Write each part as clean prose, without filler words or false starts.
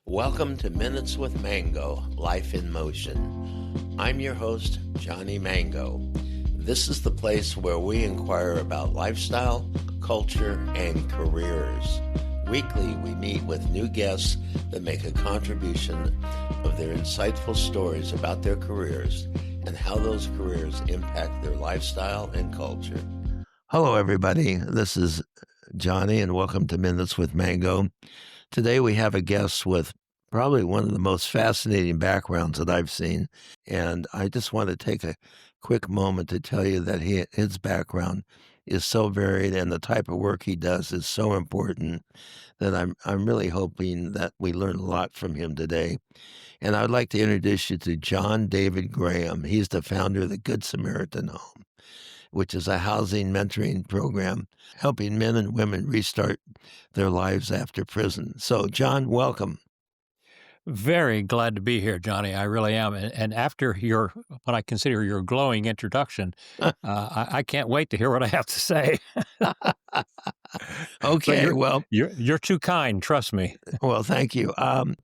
Welcome to Minutes with Mango, Life in Motion. I'm your host, Johnny Mango. This is the place where we inquire about lifestyle, culture, and careers. Weekly, we meet with new guests that make a contribution of their insightful stories about their careers and how those careers impact their lifestyle and culture. Hello, everybody. This is Johnny, and welcome to Minutes with Mango. Today we have a guest with probably one of the most fascinating backgrounds that I've seen, and I just want to take a quick moment to tell you that his background is so varied and the type of work he does is so important that I'm really hoping that we learn a lot from him today. And I'd like to introduce you to John David Graham. He's the founder of the Good Samaritan Home, which is a housing mentoring program helping men and women restart their lives after prison. So, John, welcome. Very glad to be here, Johnny. I really am. And after what I consider your glowing introduction, I can't wait to hear what I have to say. Okay, you're too kind. Trust me. Well, thank you.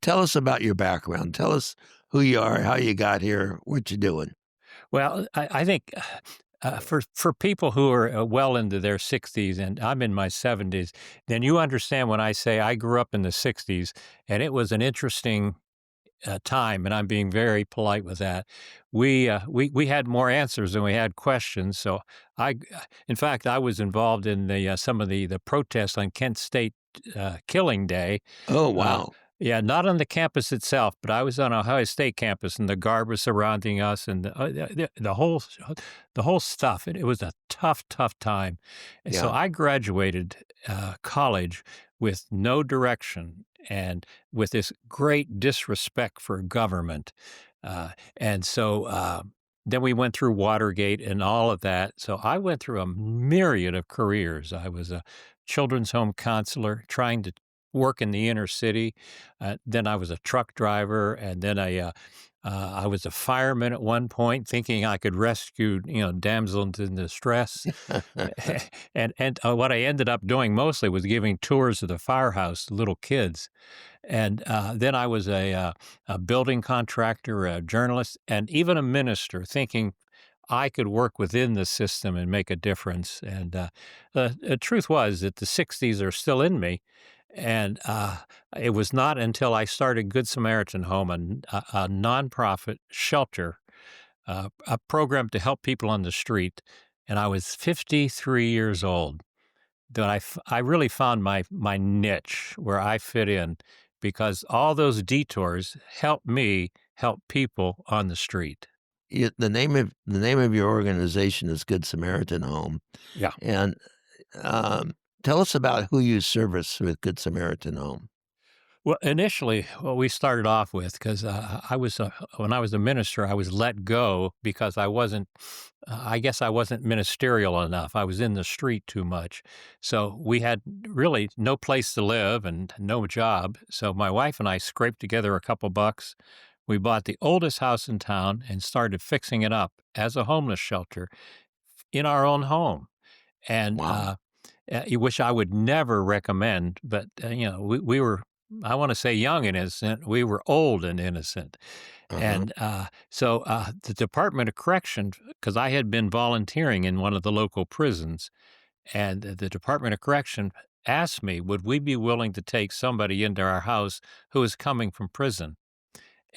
Tell us about your background. Tell us who you are, how you got here, what you're doing. Well, I think for people who are well into their 60s, and I'm in my 70s, then you understand when I say I grew up in the 60s, and it was an interesting time, and I'm being very polite with that. We had more answers than we had questions. So in fact, I was involved in some of the protests on Kent State Killing Day. Oh, wow. Yeah, not on the campus itself, but I was on Ohio State campus, and the guard was surrounding us, and the whole stuff. It was a tough time, and so Yeah. I graduated college with no direction and with this great disrespect for government, and so. Then we went through Watergate and all of that. So I went through a myriad of careers. I was a children's home counselor trying to work in the inner city. Then I was a truck driver, and then I was a fireman at one point, thinking I could rescue damsels in distress. and what I ended up doing mostly was giving tours of the firehouse to little kids. And then I was a building contractor, a journalist, and even a minister, thinking I could work within the system and make a difference. And the truth was that the 60s are still in me. And it was not until I started Good Samaritan Home, a nonprofit shelter, a program to help people on the street, and I was 53 years old, that I really found my niche where I fit in, because all those detours helped me help people on the street. The name of your organization is Good Samaritan Home. Yeah. And tell us about who you service with Good Samaritan Home. Well, initially, what we started off with, because when I was a minister, I was let go because I guess I wasn't ministerial enough. I was in the street too much. So we had really no place to live and no job. So my wife and I scraped together a couple bucks. We bought the oldest house in town and started fixing it up as a homeless shelter in our own home. And Wow. which I would never recommend, but we were, I want to say, young and innocent. We were old and innocent. Uh-huh. And so the Department of Correction, because I had been volunteering in one of the local prisons, and the Department of Correction asked me, would we be willing to take somebody into our house who was coming from prison?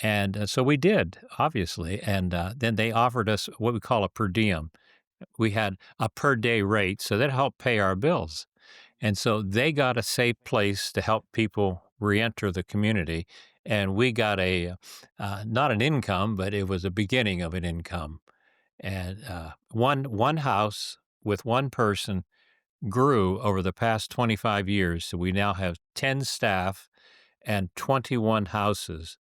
And so we did, obviously. And then they offered us what we call a per diem. We had a per day rate, so that helped pay our bills. And so they got a safe place to help people reenter the community. And we got not an income, but it was a beginning of an income. And one house with one person grew over the past 25 years. So we now have 10 staff and 21 houses.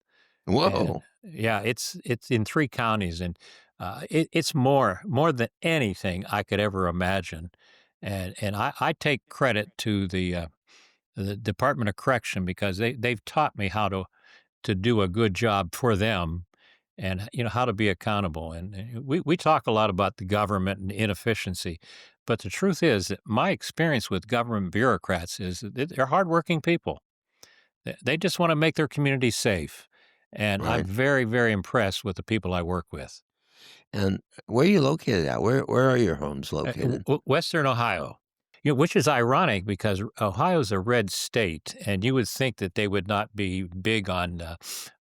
And Whoa. yeah, it's in 3 counties, and it's more than anything I could ever imagine. And I take credit to the Department of Correction, because they've taught me how to do a good job for them, and how to be accountable. And we talk a lot about the government and inefficiency, but the truth is that my experience with government bureaucrats is that they're hardworking people. They just want to make their community safe. And I'm Right. very, very impressed with the people I work with. And where are you located at? Where are your homes located? Western Ohio, which is ironic because Ohio's a red state, and you would think that they would not be big on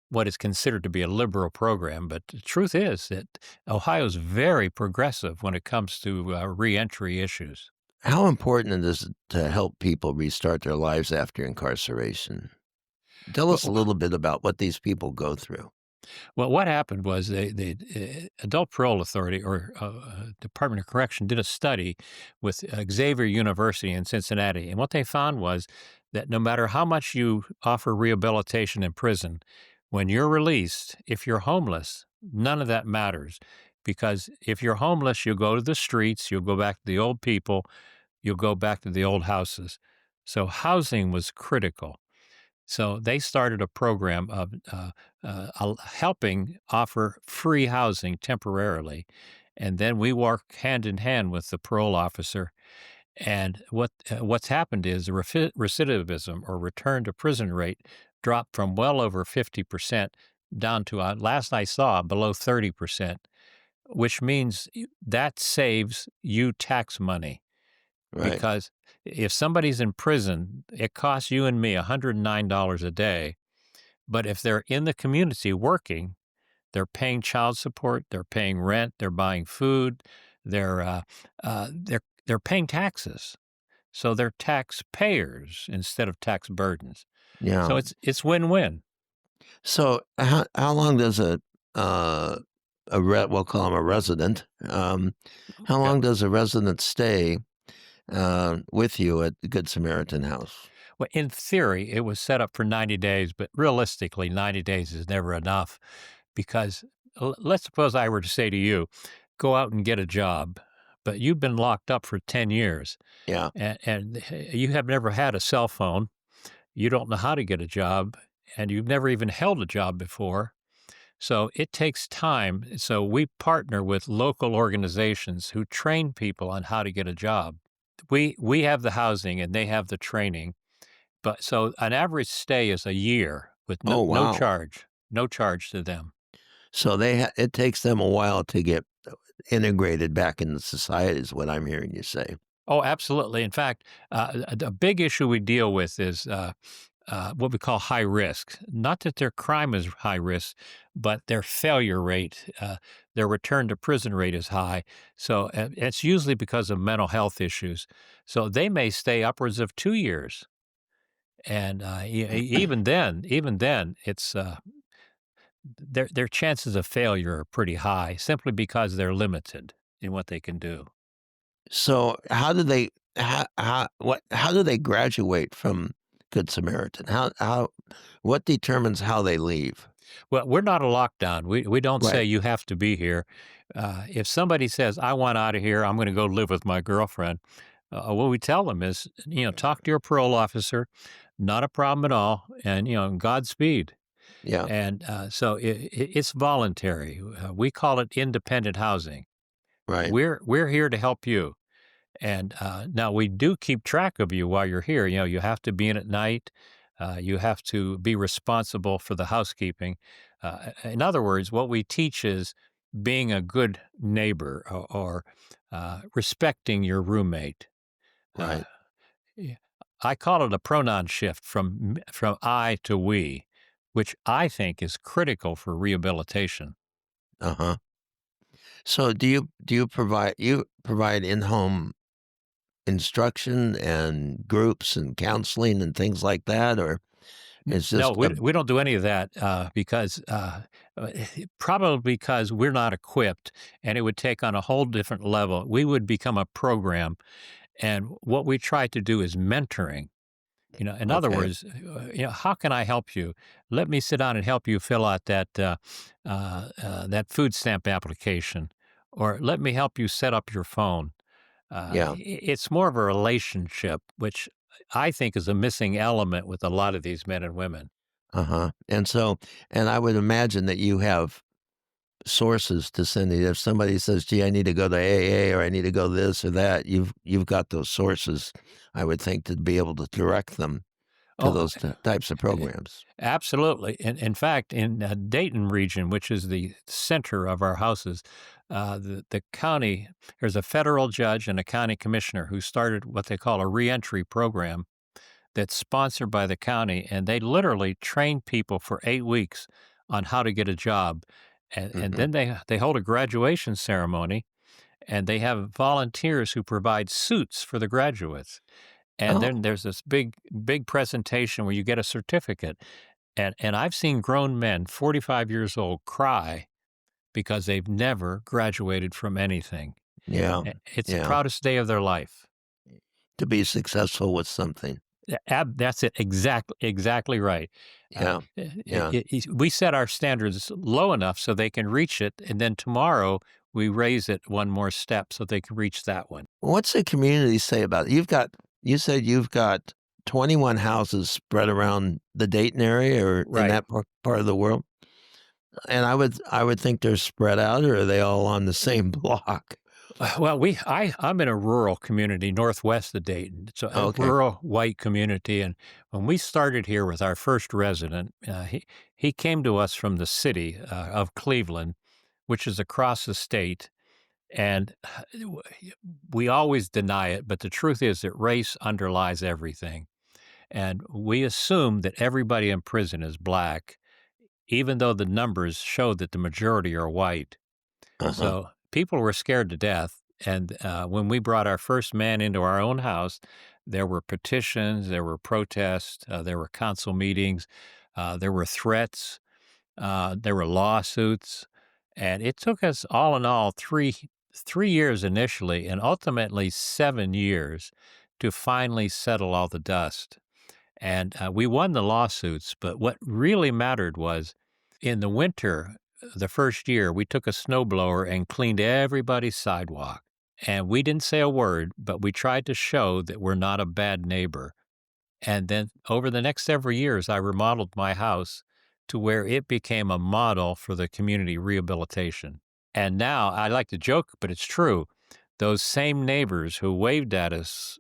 what is considered to be a liberal program. But the truth is that Ohio's very progressive when it comes to reentry issues. How important is it to help people restart their lives after incarceration? Tell us a Well, little bit about what these people go through. Well, what happened was the Adult Parole Authority or Department of Correction did a study with Xavier University in Cincinnati, and what they found was that no matter how much you offer rehabilitation in prison, when you're released, if you're homeless, none of that matters, because if you're homeless, you'll go to the streets, you'll go back to the old people, you'll go back to the old houses. So housing was critical. So they started a program of helping offer free housing temporarily. And then we work hand in hand with the parole officer. And what's happened is the recidivism or return to prison rate dropped from well over 50% down to, last I saw, below 30%, which means that saves you tax money Right. because if somebody's in prison, it costs you and me $109 a day. But if they're in the community working, they're paying child support, they're paying rent, they're buying food, they're they're paying taxes. So they're taxpayers instead of tax burdens. Yeah. So it's win-win. So how long does uh, we'll call him a resident, how Yeah. long does a resident stay with you at the Good Samaritan House? Well, in theory, it was set up for 90 days, but realistically, 90 days is never enough because let's suppose I were to say to you, go out and get a job, but you've been locked up for 10 years Yeah. and you have never had a cell phone. You don't know how to get a job and you've never even held a job before. So it takes time. So we partner with local organizations who train people on how to get a job. We have the housing and they have the training. But so an average stay is a year with Oh, no wow. charge, no charge to them. So it takes them a while to get integrated back into society is what I'm hearing you say. Oh, absolutely. In fact, a big issue we deal with is what we call high risk. Not that their crime is high risk, but their failure rate, their return to prison rate is high. So it's usually because of mental health issues. So they may stay upwards of 2 years. And even then, it's their chances of failure are pretty high simply because they're limited in what they can do. So how do they graduate from Good Samaritan? How what determines how they leave? Well, we're not a lockdown. We don't say Right. you have to be here. If somebody says, "I want out of here. I'm going to go live with my girlfriend," what we tell them is, talk to your parole officer. Not a problem at all, and Godspeed. Yeah. And so it's voluntary. We call it independent housing. Right. We're here to help you. And now we do keep track of you while you're here. You have to be in at night. You have to be responsible for the housekeeping. In other words, what we teach is being a good neighbor or respecting your roommate. Uh, Right. yeah. I call it a pronoun shift from I to we, which I think is critical for rehabilitation. Uh-huh. So do you provide in-home instruction and groups and counseling and things like that, or it's No, just we don't do any of that because probably because we're not equipped, and it would take on a whole different level. We would become a program, and what we try to do is mentoring. In other okay? words, how can I help you? Let me sit down and help you fill out that food stamp application, or let me help you set up your phone. Yeah. It's more of a relationship, which I think is a missing element with a lot of these men and women. Uh-huh. And I would imagine that you have sources to send it. If somebody says, "Gee, I need to go to AA or I need to go this or that," you've got those sources, I would think, to be able to direct them. to Oh, those types of eh, programs. absolutely. In fact, in Dayton region, which is the center of our houses, the county, there's a federal judge and a county commissioner who started what they call a reentry program that's sponsored by the county, and they literally train people for 8 weeks on how to get a job, and Hmm. then they hold a graduation ceremony, and they have volunteers who provide suits for the graduates, and Oh, then there's this big presentation where you get a certificate, and I've seen grown men, 45 years old, cry because they've never graduated from anything. yeah, It's the yeah. proudest day of their life. To be successful with something. That's it. Exactly right. Yeah, yeah. We set our standards low enough so they can reach it, and then tomorrow we raise it one more step so they can reach that one. What's the community say about it? You said you've got 21 houses spread around the Dayton area or in Right. that part of the world, and I would think they're spread out, or are they all on the same block? Well, I'm in a rural community northwest of Dayton. It's a Okay. rural white community, and when we started here with our first resident, he came to us from the city of Cleveland, which is across the state. And we always deny it, but the truth is that race underlies everything. And we assume that everybody in prison is black, even though the numbers show that the majority are white. Uh-huh. So people were scared to death. And when we brought our first man into our own house, there were petitions, there were protests, there were council meetings, there were threats. There were lawsuits, and it took us all in all three years initially, and ultimately 7 years to finally settle all the dust. And we won the lawsuits, but what really mattered was in the winter, the first year, we took a snowblower and cleaned everybody's sidewalk. And we didn't say a word, but we tried to show that we're not a bad neighbor. And then over the next several years, I remodeled my house to where it became a model for the community rehabilitation. And now I like to joke, but it's true. Those same neighbors who waved at us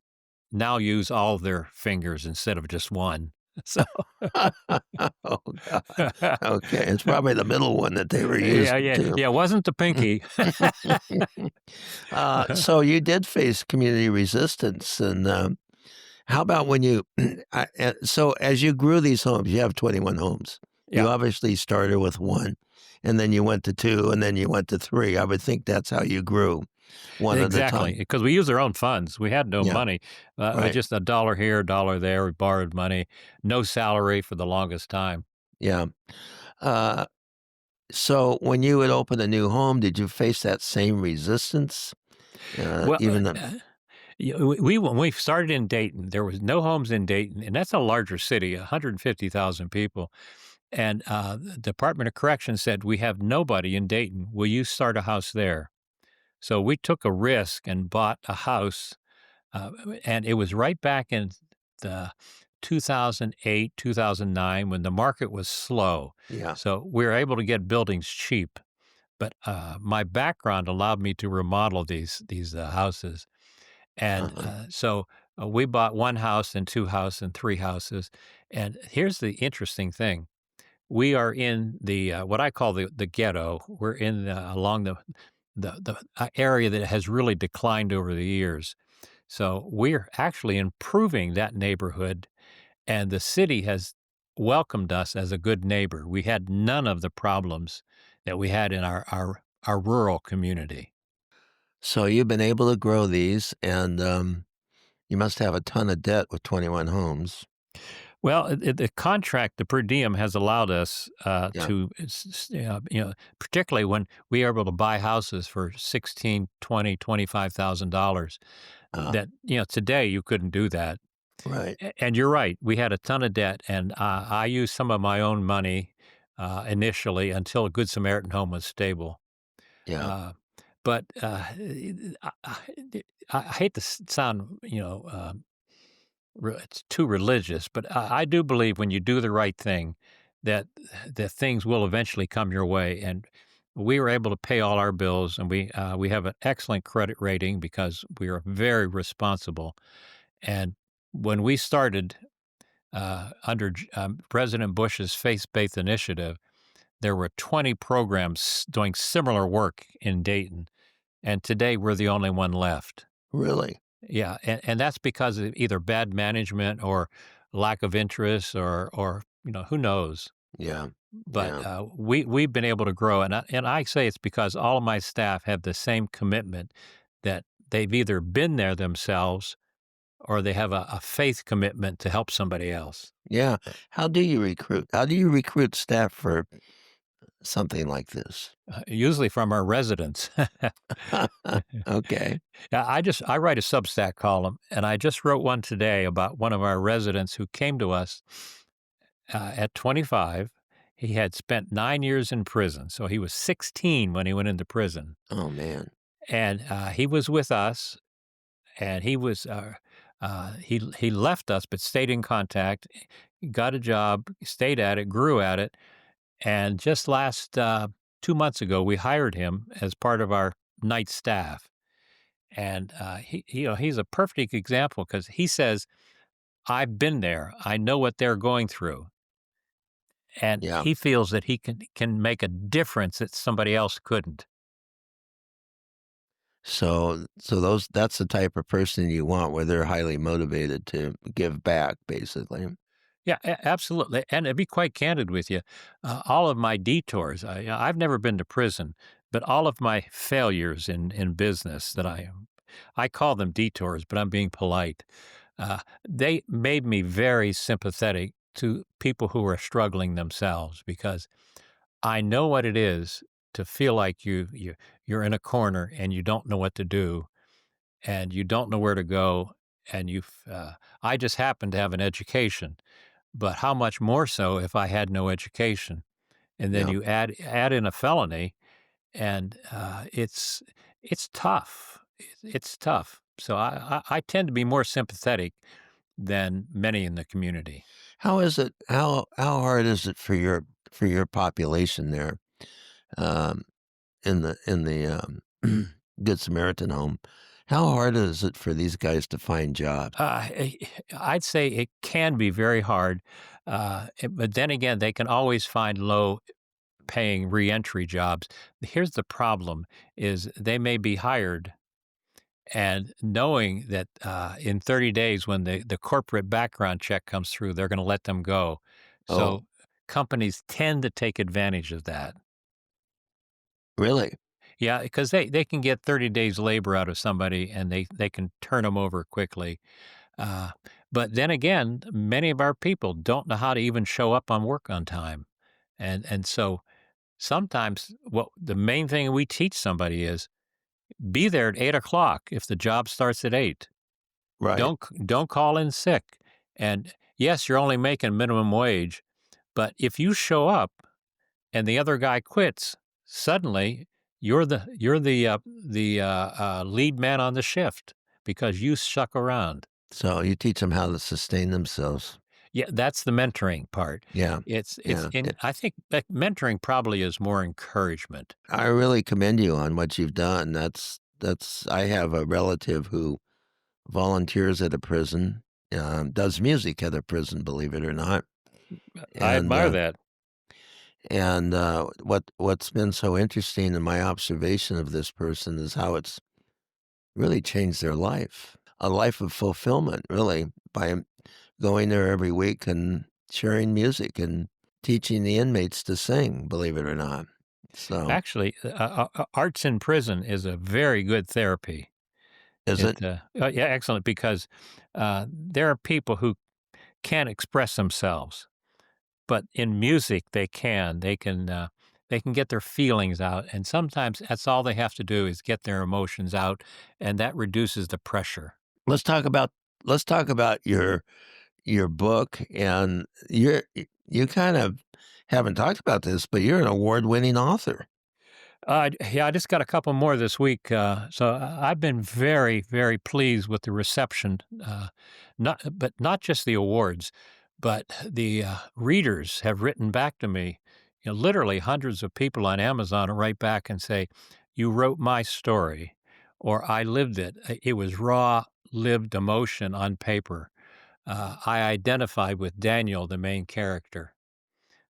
now use all their fingers instead of just one. So, Oh, God. Okay, it's probably the middle one that they were yeah, using yeah, too. yeah. It wasn't the pinky. So you did face community resistance, and, how about when you so as you grew these homes, you have 21 homes. You Yeah. obviously started with 1, and then you went to 2, and then you went to 3. I would think that's how you grew, one at a Exactly, time. because we use our own funds. We had no Yeah, money, right. just a dollar here, a dollar there. We borrowed money, no salary for the longest time. Yeah. Uh, so when you would open a new home, did you face that same resistance? Well, Even the yeah, when we started in Dayton, there was no homes in Dayton, and that's a larger city, 150,000 people. And the Department of Corrections said, "We have nobody in Dayton. Will you start a house there?" So we took a risk and bought a house, and it was right back in the 2008, 2009 when the market was slow. yeah, So we were able to get buildings cheap. But my background allowed me to remodel these houses, and uh-huh, so we bought one house and two houses and three houses. And here's the interesting thing: we are in the what I call the ghetto. We're in along the area that has really declined over the years. So we're actually improving that neighborhood, and the city has welcomed us as a good neighbor. We had none of the problems that we had in our rural community. so you've been able to grow these, and, you must have a ton of debt with 21 homes. Well, the contract, the per diem, has allowed us Yeah, to, particularly when we are able to buy houses for 16, 20, $25,000. uh, That today you couldn't do that. right, And you're right, we had a ton of debt, and I used some of my own money initially until Good Samaritan Home was stable. yeah. Uh, but I hate to sound, it's too religious, but I do believe when you do the right thing, that things will eventually come your way. And we were able to pay all our bills, and we have an excellent credit rating because we are very responsible. And when we started, under President Bush's faith-based initiative, there were 20 programs doing similar work in Dayton, and today we're the only one left. Really? Yeah, and that's because of either bad management or lack of interest or who knows. Yeah. But Yeah. we've been able to grow, and I say it's because all of my staff have the same commitment that they've either been there themselves or they have a faith commitment to help somebody else. Yeah. How do you recruit? How do you recruit staff for something like this? Usually from our residents. Okay. Yeah, I write a Substack column, and I just wrote one today about one of our residents who came to us at 25. He had spent 9 years in prison, so he was 16 when he went into prison, Oh, man. and he was with us, and he left us, but stayed in contact, got a job, stayed at it, grew at it, and just last 2 months ago, we hired him as part of our night staff. And he's a perfect example because he says, "I've been there. I know what they're going through," and Yeah. he feels that he can make a difference that somebody else couldn't. So that's the type of person you want where they're highly motivated to give back, basically. Yeah, absolutely. And to be quite candid with you, all of my detours, I've never been to prison, but all of my failures in business that I call them detours, but I'm being polite. They made me very sympathetic to people who are struggling themselves because I know what it is to feel like you're in a corner and you don't know what to do and you don't know where to go and I just happen to have an education, but how much more so if I had no education? And then Yeah. you add in a felony, and it's tough. It's tough. So I tend to be more sympathetic than many in the community. How is it how hard is it for your population there, um, in the Good Samaritan Home? How hard is it for these guys to find jobs? I'd say it can be very hard, but then again, they can always find low-paying reentry jobs. Here's the problem: is they may be hired, and knowing that in 30 days, when the corporate background check comes through, they're going to let them go. Oh, So companies tend to take advantage of that. really? Yeah, because they can get 30 days labor out of somebody, and they can turn them over quickly. Uh, but then again, many of our people don't know how to even show up on work on time. And so sometimes what the main thing we teach somebody is be there at 8 o'clock if the job starts at 8. Right. Don't call in sick. And yes, you're only making minimum wage, but if you show up and the other guy quits, suddenly you're the lead man on the shift because you stuck around. So you teach them how to sustain themselves. Yeah, that's the mentoring part. Yeah. It's Yeah. and I think that mentoring probably is more encouragement. I really commend you on what you've done. That's I have a relative who volunteers at a prison, does music at a prison, believe it or not. I And admire that. what's been so interesting in my observation of this person is how it's really changed their life, a life of fulfillment, really, by going there every week and sharing music and teaching the inmates to sing, believe it or not. So, Actually, arts in prison is a very good therapy. is it? Yeah, excellent, because there are people who can't express themselves, but in music they can. They can get their feelings out, and sometimes that's all they have to do is get their emotions out, and that reduces the pressure. Let's talk about let's talk about your book, and you kind of haven't talked about this, but you're an award-winning author. Yeah, I just got a couple more this week, so I've been very, very pleased with the reception. Not just the awards, but the readers have written back to me. Literally hundreds of people on Amazon will write back and say, "You wrote my story," or "I lived it. It was raw, lived emotion on paper." I identified with Daniel, the main character.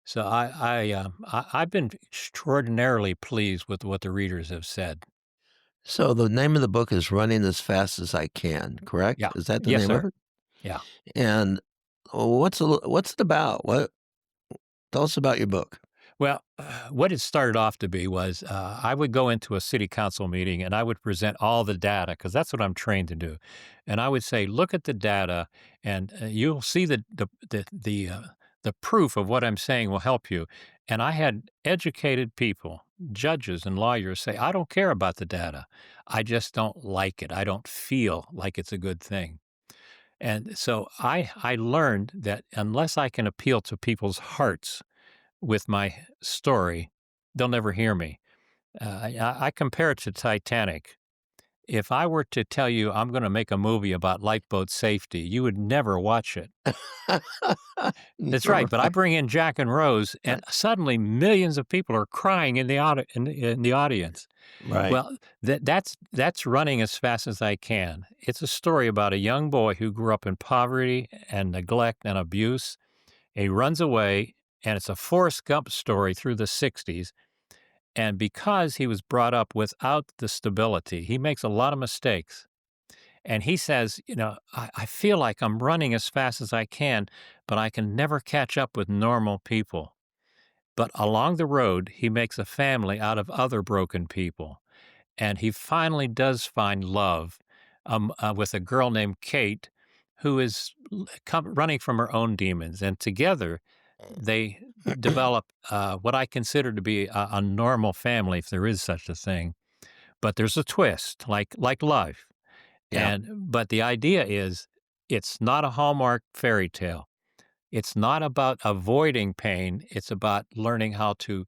So I've been extraordinarily pleased with what the readers have said. So the name of the book is Running as Fast as I Can, correct? Yeah. Is that the Yes, name of sir. it? Yeah. And what's it about? What Tell us about your book. Well, what it started off to be was I would go into a city council meeting and I would present all the data because that's what I'm trained to do, and I would say, "Look at the data, and you'll see the proof of what I'm saying will help you." And I had educated people, judges and lawyers, say, "I don't care about the data. I just don't like it. I don't feel like it's a good thing." And so I learned that unless I can appeal to people's hearts with my story, they'll never hear me. I compare it to Titanic. If I were to tell you I'm going to make a movie about lifeboat safety, you would never watch it. That's right. But I Right, bring in Jack and Rose, and suddenly millions of people are crying in the audience. right. Well, that's running as fast as I can. It's a story about a young boy who grew up in poverty and neglect and abuse. He runs away, and it's a Forrest Gump story through the '60s. And because he was brought up without the stability, he makes a lot of mistakes. And he says, I feel like I'm running as fast as I can, but I can never catch up with normal people. But along the road, he makes a family out of other broken people. And he finally does find love with a girl named Kate, who is running from her own demons. And together, they develop what I consider to be a normal family, if there is such a thing. But there's a twist, like life. Yeah, But the idea is, it's not a Hallmark fairy tale. It's not about avoiding pain. It's about learning how to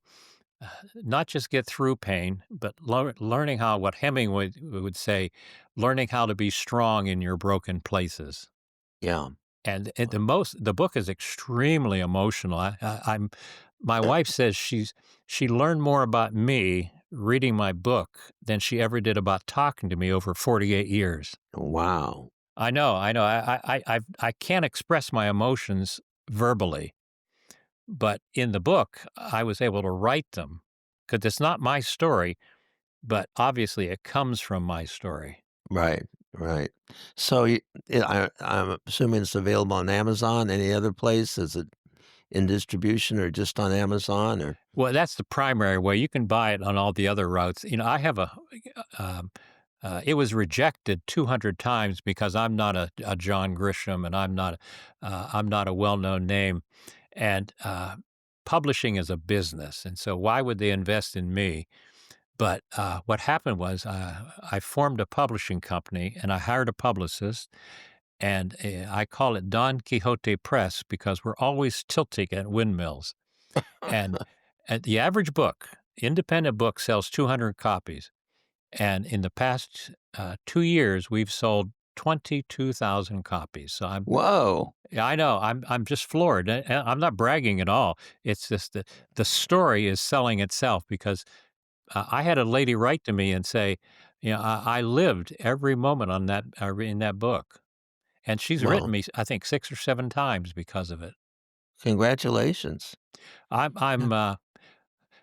uh, not just get through pain, but learning how, what Hemingway would say, learning how to be strong in your broken places. yeah. And the book is extremely emotional. I'm my wife says she learned more about me reading my book than she ever did about talking to me over 48 years. Wow. I know. I can't express my emotions verbally, but in the book, I was able to write them because it's not my story, but obviously it comes from my story. Right, right. So I'm assuming it's available on Amazon. Any other place? Is it in distribution or just on Amazon or Well, that's the primary way. You can buy it on all the other routes. I have um, it was rejected 200 times because I'm not a John Grisham and I'm not a well-known name. And publishing is a business. And so why would they invest in me? But what happened was I formed a publishing company and I hired a publicist. And I call it Don Quixote Press because we're always tilting at windmills. And the average book, independent book, sells 200 copies. And in the past 2 years, we've sold 22,000 copies. So Whoa. yeah, I know, I'm just floored. And I'm not bragging at all. It's just that the story is selling itself because I had a lady write to me and say, I lived every moment on that in that book, and she's written Well, me, I think, 6 or 7 times because of it. congratulations. Yeah, I'm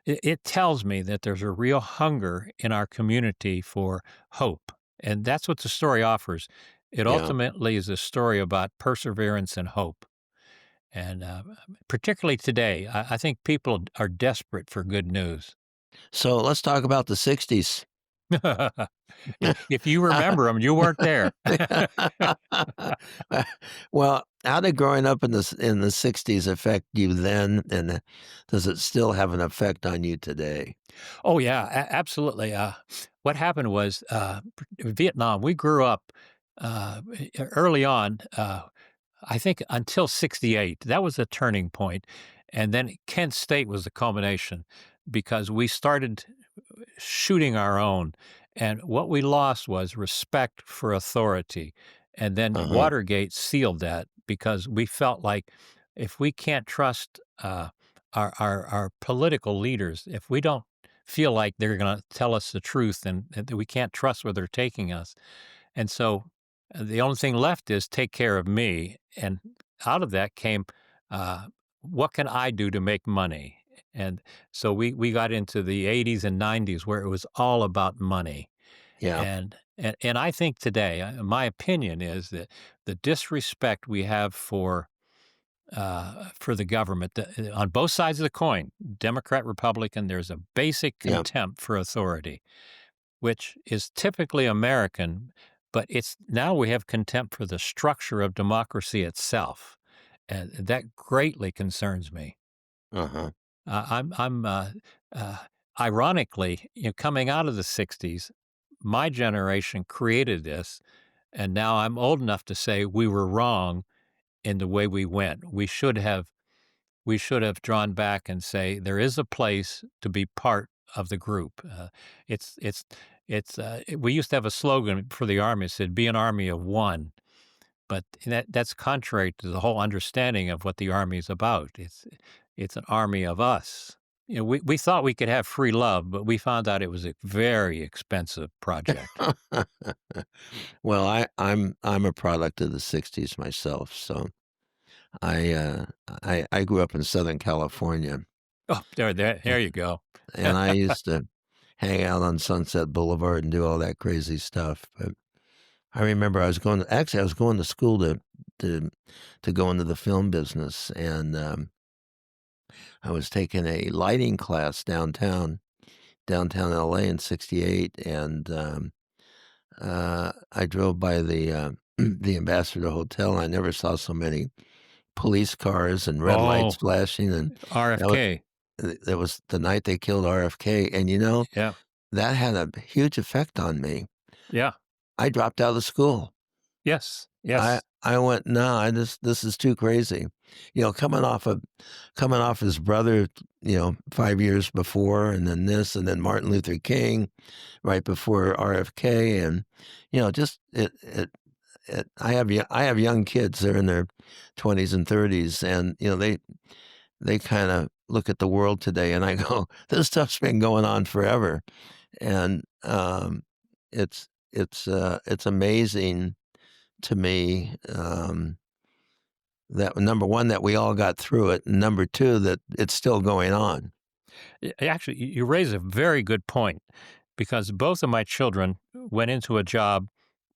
it tells me that there's a real hunger in our community for hope. And that's what the story offers. It yeah. ultimately is a story about perseverance and hope. And particularly today, I think people are desperate for good news. So let's talk about the '60s. If you remember them, you weren't there. Well, how did growing up in the '60s affect you then, and does it still have an effect on you today? Oh, yeah, absolutely. What happened was Vietnam, we grew up early on. I think until '68, that was a turning point. And then Kent State was the culmination because we started shooting our own. And what we lost was respect for authority. And then Uh-huh. Watergate sealed that because we felt like if we can't trust our political leaders, if we don't feel like they're going to tell us the truth and that we can't trust where they're taking us. And so The only thing left is take care of me. And out of that came, uh, what can I do to make money? And so we got into the 80s and 90s where it was all about money. Yeah. And I think today, my opinion is that the disrespect we have for the government on both sides of the coin, Democrat, Republican, there's a basic Yeah. contempt for authority, which is typically American, but it's now we have contempt for the structure of democracy itself, and that greatly concerns me. Uh-huh. I'm uh, ironically, coming out of the '60s, my generation created this, and now I'm old enough to say we were wrong in the way we went. We should have drawn back and say there is a place to be part of the group. It's it's we used to have a slogan for the army. It said, "Be an army of one," but that's contrary to the whole understanding of what the army is about. It's an army of us. We thought we could have free love, but we found out it was a very expensive project. Well, I'm a product of the '60s myself, so I grew up in Southern California, Oh, a there you go. and I used to hang out on Sunset Boulevard and do all that crazy stuff, but I remember I was going to school to to go into the film business, and, I was taking a lighting class downtown LA in '68, and, I drove by the, the Ambassador Hotel, and I never saw so many police cars and red lights Oh, flashing, and that wa RFK. that was the night they killed RFK, and, Yeah, that had a huge effect on me. yeah, I dropped out of school. yes, I yes. I went, "No, this is too crazy." Coming off his brother, 5 years before, and then this, and then Martin Luther King right before RFK, and, just I have young kids, they're in their 20s and 30s, and, they kinda look at the world today, and I go, "This stuff's been going on forever." And, it's amazing to me, that number 1, that we all got through it, and number 2, that it's still going on. Actually, you raise a very good point because both of my children went into a job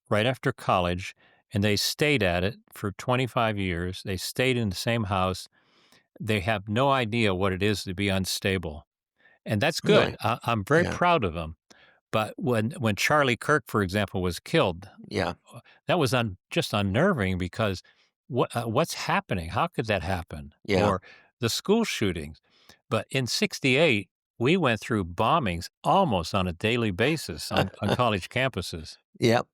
right after college and they stayed at it for 25 years. They stayed in the same house. They have no idea what it is to be unstable. And that's good. Really? I'm very Yeah, proud of them. But when Charlie Kirk, for example, was killed, yeah, that was just unnerving because what's happening? How could that happen? yeah, Or the school shootings. But in '68, we went through bombings almost on a daily basis on college campuses. yep,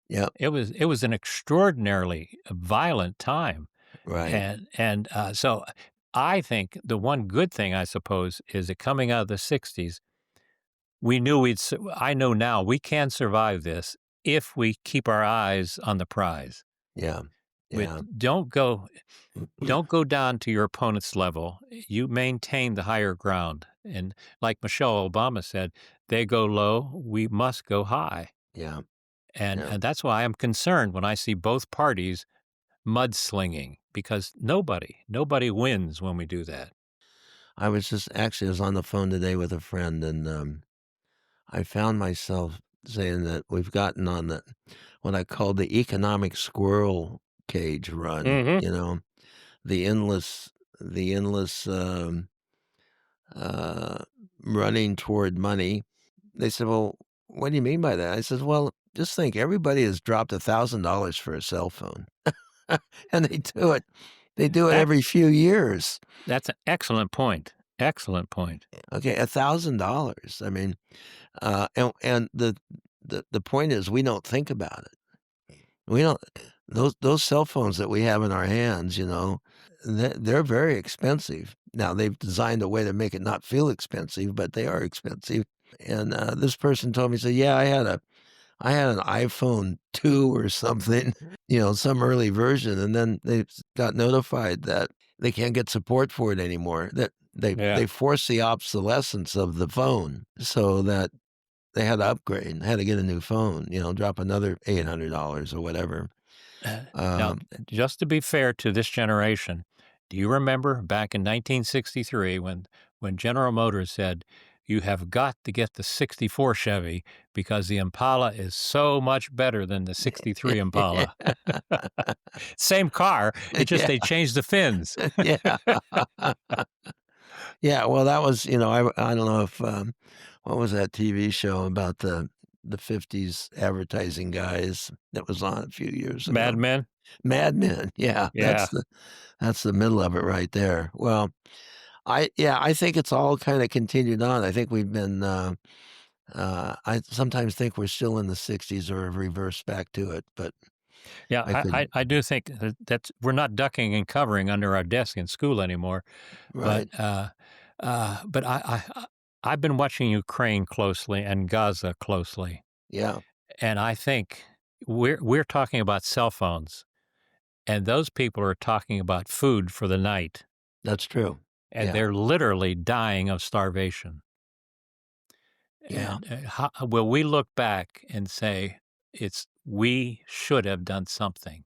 yep, It was an extraordinarily violent time, right, and so I think the one good thing I suppose is that coming out of the '60s, we knew I know now we can survive this if we keep our eyes on the prize. yeah, With yeah, don't go down to your opponent's level. You maintain the higher ground. And like Michelle Obama said, they go low, we must go high. yeah, And yeah. and that's why I'm concerned when I see both parties mudslinging because nobody wins when we do that. I was on the phone today with a friend, and, I found myself saying that we've gotten on what I call the economic squirrel cage run, Mhm. the endless, uh, running toward money. They said, "Well, what do you mean by that?" I said, "Well, just think everybody has dropped $1,000 for a cell phone." And they do it every Ex few years. That's an excellent point. Excellent point. Okay, $1,000. I mean, and the point is we don't think about it. We don't those cell phones that we have in our hands, they're very expensive. Now they've designed a way to make it not feel expensive, but they are expensive. And, this person told me, said, "Yeah, I had an iPhone 2 or something, some early version, and then they got notified that they can't get support for it anymore, that they Yeah. force the obsolescence of the phone so that they had to upgrade, had to get a new phone, drop another $800 or whatever. Now, Um, just to be fair to this generation, do you remember back in 1963 when General Motors said, "You have got to get the '64 Chevy because the Impala is so much better than the '63 Impala." Same car, it's just yeah, they changed the fins. yeah. Yeah, well, that was, I don't know if, what was that TV show about the '50s advertising guys that was on a few years Mad ago? Men? Mad Men, yeah, Yeah. that's the middle of it right there. Well, I think it's all kinda continued on. I think we've been, I sometimes think we're still in the '60s or have reversed back to it, but Yeah, I could. I do think that's we're not ducking and covering under our desk in school anymore. But Right. but I've been watching Ukraine closely and Gaza closely, Yeah, and I think we're talking about cell phones, and those people are talking about food for the night, that's true. and Yeah, they're literally dying of starvation. yeah, And how, will we look back and say it's we should have done something?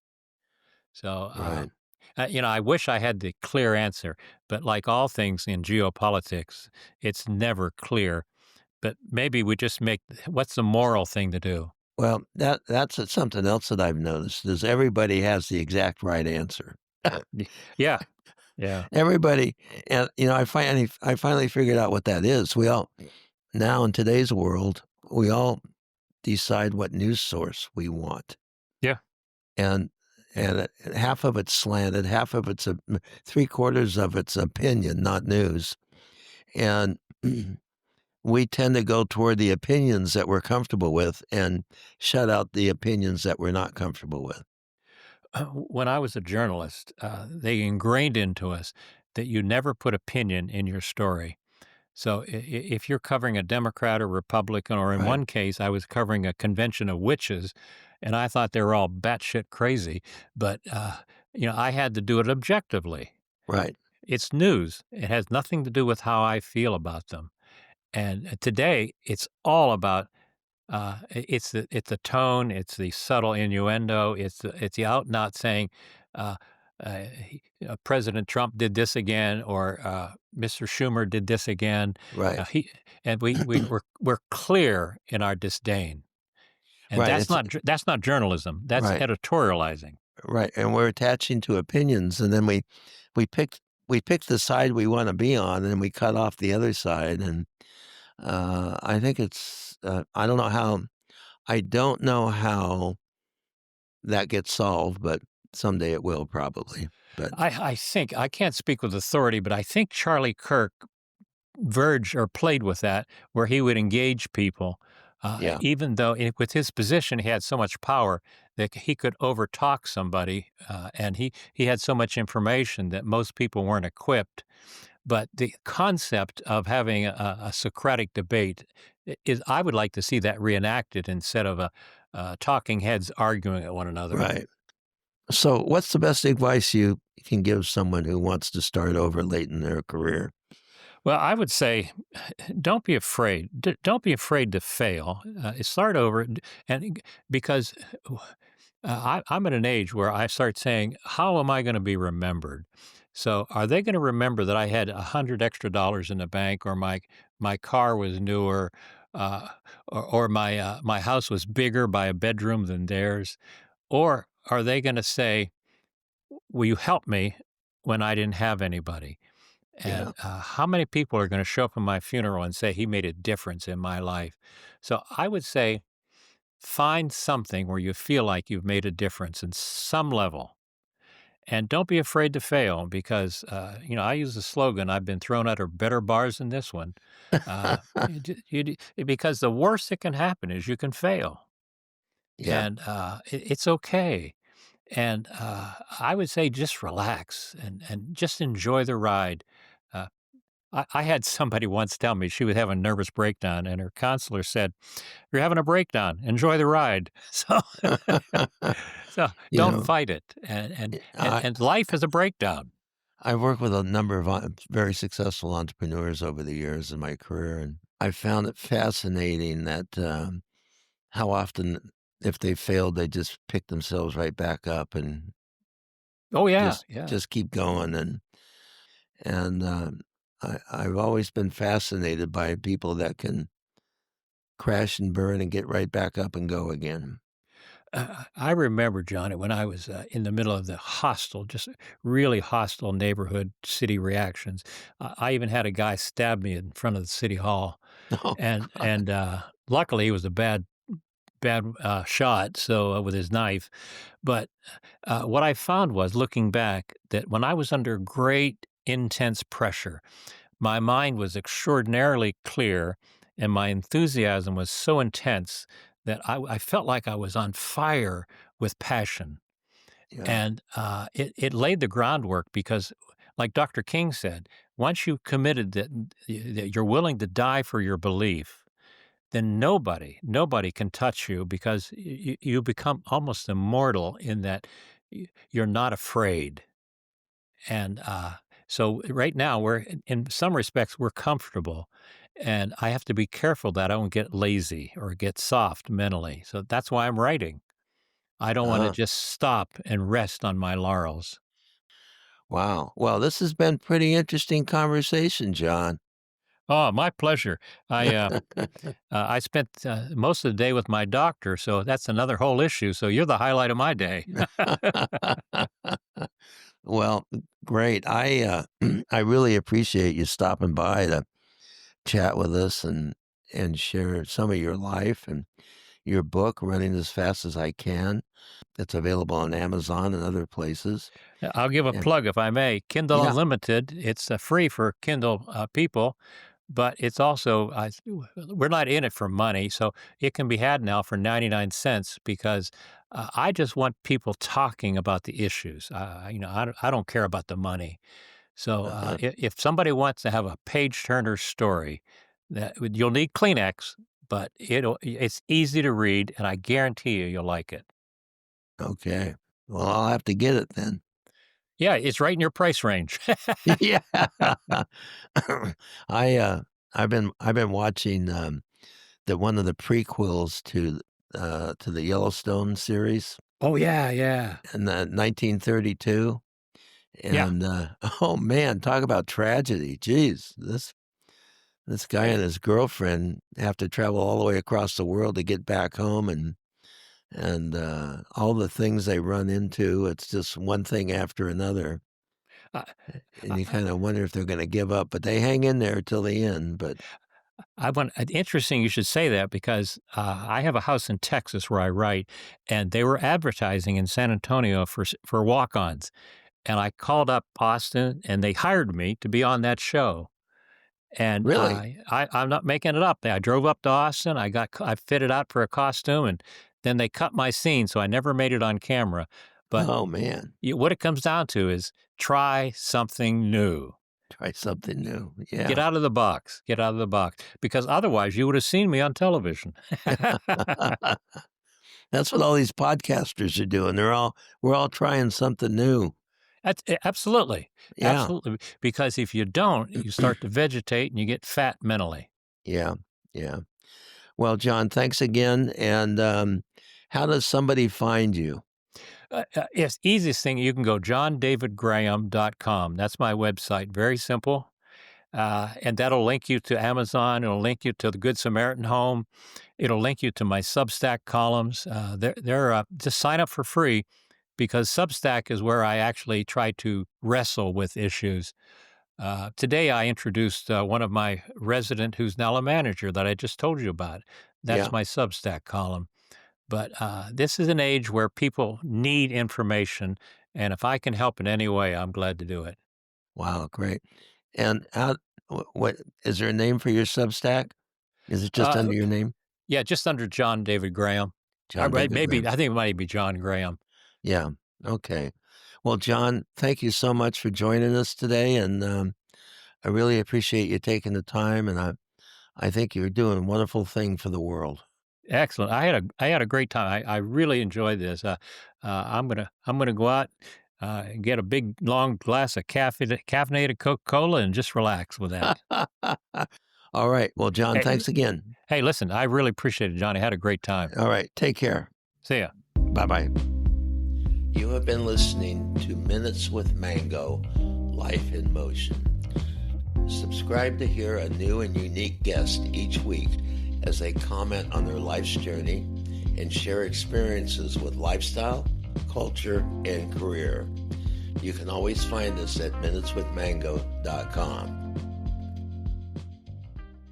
So, right. I wish I had the clear answer, but like all things in geopolitics, it's never clear. But maybe we just make what's the moral thing to do? Well, that's something else that I've noticed is everybody has the exact right answer. Y- Yeah, yeah. Everybody, and, I finally figured out what that is. We all now in today's world, we all decide what news source we want. Yeah, And yeah. half of it's slanted, half of it's three-quarters of it's opinion, not news. And we tend to go toward the opinions that we're comfortable with and shut out the opinions that we're not comfortable with. When I was a journalist, they ingrained into us that you never put opinion in your story. So if you're covering a Democrat or Republican, or in Right, one case, I was covering a convention of witches, and I thought they were all batshit crazy, but I had to do it objectively. right, It's news. It has nothing to do with how I feel about them. And today, it's all about it's the tone, it's the subtle innuendo, it's the out not saying, uh, President Trump did this again, or Mr. Schumer did this again. right, He and we're clear in our disdain, and right. that's not journalism. That's Right, editorializing. right. And we're attaching to opinions, and then we pick we pick the side we want to be on, and we cut off the other side. And I think it's I don't know how that gets solved, but someday it will probably. But I think I can't speak with authority, but I think Charlie Kirk verged or played with that, where he would engage people, yeah, even though with his position he had so much power that he could overtalk somebody, and he had so much information that most people weren't equipped. But the concept of having a Socratic debate is, I would like to see that reenacted instead of talking heads arguing at one another. right. So, what's the best advice you can give someone who wants to start over late in their career? Well, I would say, don't be afraid. Don't be afraid to fail. Start over, because I'm at an age where I start saying, "How am I going to be remembered?" So, are they going to remember that I had $100 extra in the bank, or my car was newer, uh, or my house was bigger by a bedroom than theirs, or are they going to say, "Will you help me when I didn't have anybody?" Yeah, And how many people are going to show up in my funeral and say he made a difference in my life? So I would say find something where you feel like you've made a difference in some level. And don't be afraid to fail, because, I use the slogan, I've been thrown out of better bars than this one. Because the worst that can happen is you can fail, yeah. and it's okay. And I would say just relax and just enjoy the ride. Uh, I had somebody once tell me she would have a nervous breakdown, and her counselor said, "You're having a breakdown. Enjoy the ride." So you don't know, fight it, and and and, I and life is a breakdown. I've worked with a number of very successful entrepreneurs over the years in my career, and I found it fascinating that, how often if they failed, they just pick themselves right back up and Oh, yeah, just yeah. just keep going, and I've always been fascinated by people that can crash and burn and get right back up and go again. I remember, Johnny, when I was in the middle of the hostile, just really hostile neighborhood city reactions. I even had a guy stab me in front of the city hall, Oh, and luckily he was a bad shot, so with his knife. But what I found was, looking back, that when I was under great intense pressure, my mind was extraordinarily clear, and my enthusiasm was so intense that I felt like I was on fire with passion. yeah, And it laid the groundwork because, like Dr. King said, once you've committed that you're willing to die for your belief, then nobody can touch you because you become almost immortal in that you're not afraid. And so right now in some respects we're comfortable, and I have to be careful that I don't get lazy or get soft mentally. So that's why I'm writing. I don't want to uh just stop and rest on my laurels. wow. Well, this has been pretty interesting conversation, John. Oh, my pleasure. I spent most of the day with my doctor, so that's another whole issue. So you're the highlight of my day. Well, great. I really appreciate you stopping by to chat with us and share some of your life and your book, Running as Fast as I Can. It's available on Amazon and other places. I'll give a And plug if I may. Kindle yeah, Unlimited. It's free for Kindle people, but it's also we're not in it for money, so it can be had now for 99 cents because I just want people talking about the issues. I don't care about the money. So uh-huh. if somebody wants to have a page turner story, you'll need Kleenex, but it's easy to read, and I guarantee you you'll like it. Okay. Well, I'll have to get it then. Yeah, it's right in your price range. Yeah. I, I've been watching, the one of the prequels to the Yellowstone series Oh, yeah, yeah. in, 1932, Yeah. and, oh, man, talk about tragedy. Jeez, this guy Eh, and his girlfriend have to travel all the way across the world to get back home, and all the things they run into, it's just one thing after another, I and you I kinda wonder if they're gonna give up, but they hang in there till the end, but I want interesting you should say that because, I have a house in Texas where I write, and they were advertising in San Antonio for walk-ons, and I called up Austin, and they hired me to be on that show. And really? I'm not making it up. I drove up to Austin, I fitted out for a costume, and then they cut my scene, so I never made it on camera. But Oh, man. what it comes down to is try something new. Try something new. Get Yeah. out of the box. Get out of the box, because otherwise you would have seen me on television. That's what all these podcasters are doing. We're all trying something new. Absolutely, Yeah. absolutely, because if you don't, you start to vegetate and you get fat mentally. Yeah. Yeah. Well, John, thanks again, and, how does somebody find you? Yes, easiest thing, you can go johndavidgraham.com. That's my website, very simple, and that'll link you to Amazon, it'll link you to the Good Samaritan Home, it'll link you to my Substack columns. Just sign up for free because Substack is where I actually try to wrestle with issues. Today, I introduced one of my resident who's now a manager that I just told you about. Yeah. That's my Substack column. But this is an age where people need information, and if I can help in any way, I'm glad to do it. Wow, great. And how what is there a name for your Substack? Is it just Uh, under your name? yeah, just under John David Graham. John David Maybe Graham. I think it might be John Graham. Yeah. Okay. Well, John, thank you so much for joining us today, and, I really appreciate you taking the time, and I think you're doing a wonderful thing for the world. Excellent. I had a great time. I really enjoyed this. I'm gonna go out and get a big long glass of caffeinated Coca Cola and just relax with that. All right. Well, John, Hey, thanks again. hey, listen, I really appreciate it, Johnny. I had a great time. All right. Take care. See ya. Bye-bye. You have been listening to Minutes with Mango, Life in Motion. Subscribe to hear a new and unique guest each week as they comment on their life's journey and share experiences with lifestyle, culture, and career. You can always find us at minuteswithmango.com.